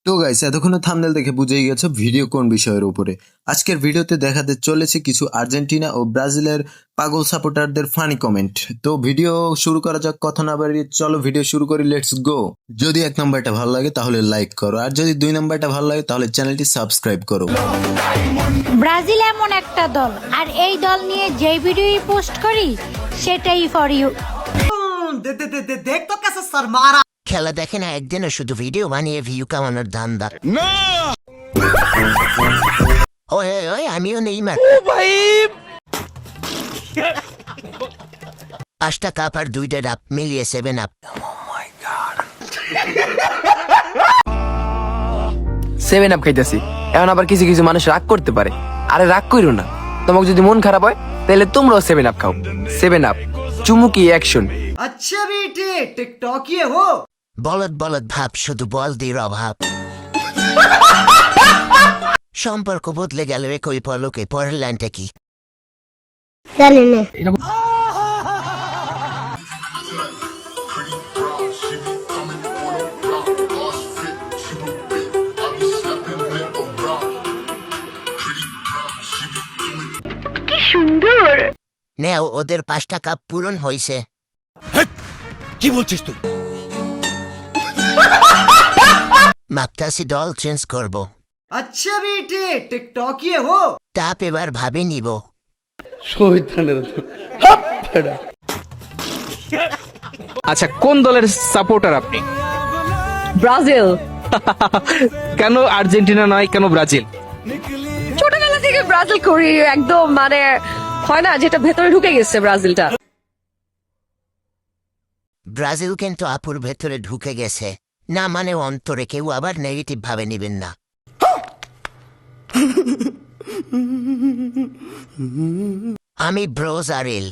তো গাইস এতক্ষণে থাম্বনেল দেখে বুঝেই গেছো ভিডিও কোন বিষয়ের উপরে। আজকের ভিডিওতে দেখাতে চলেছে কিছু আর্জেন্টিনা ও ব্রাজিলের পাগল সাপোর্টারদের ফানি কমেন্ট। তো ভিডিও শুরু করা যাক, কথা না বাড়িয়ে চলো ভিডিও শুরু করি, লেটস গো। যদি 1 নাম্বারটা ভালো লাগে তাহলে লাইক করো, আর যদি 2 নাম্বারটা ভালো লাগে তাহলে চ্যানেলটি সাবস্ক্রাইব করো। ব্রাজিল এমন একটা দল, আর এই দল নিয়ে যেই ভিডিওই পোস্ট করি সেটাই ফর ইউ। দেখ তো কেসে স্যার মারা খেলা দেখে না, একদিনে শুধু ভিডিও বানিয়ে ভিউ কামানোর ধান্দা। ওই ওই আমিও নেইমার। পাঁচটা কাপ আর 2টা ডাব মিলিয়ে 7 আপ। 7 আপ খাইতেছি। এখন আবার কিছু কিছু মানুষ রাগ করতে পারে, আরে রাগ কইরো না। তোমাকে যদি মন খারাপ হয় তাহলে তোমরাও 7 আপ খাও। 7 আপ চুমুকি অ্যাকশন। আচ্ছা বেটে টিকটকিয়ে হো। বলদ বলদ ভাব, শুধু বল দিয়ে অভাব। সম্পর্ক বদলে গেল একই পলকে, পরের লাইনটা কি? জানি না। নেও, ওদের 5টা কাপ পূরণ হয়েছে। কি বলছিস তুই? মাপতাসি দল চেঞ্জ করব। আচ্ছা বেটে টিকটকিয়ে হো। তাপ এবার ভাবে নিব। আচ্ছা, কোন দলের সাপোর্টার আপনি? ব্রাজিল। কেন আর্জেন্টিনা নয়, কেন ব্রাজিল? ছোটবেলা থেকে ব্রাজিল করি, একদম মানে হয় না যেটা ভেতরে ঢুকে গেছে ব্রাজিলটা। ব্রাজিল কিন্তু আপুর ভেতরে ঢুকে গেছে না, মানে অন্তরে। কেউ আবার নেগেটিভ ভাবে নিবেন না। আমি ব্রাজিল।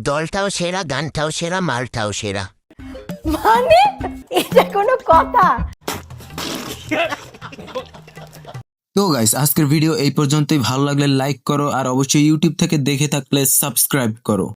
দলটাও সেরা, গানটাও সেরা, মালটাও সেরা। মানে এটা কোনো কথা? তো গাইস আজকের ভিডিও এই পর্যন্তই। ভালো লাগলে লাইক করো, আর অবশ্যই ইউটিউব থেকে দেখে থাকলে সাবস্ক্রাইব করো।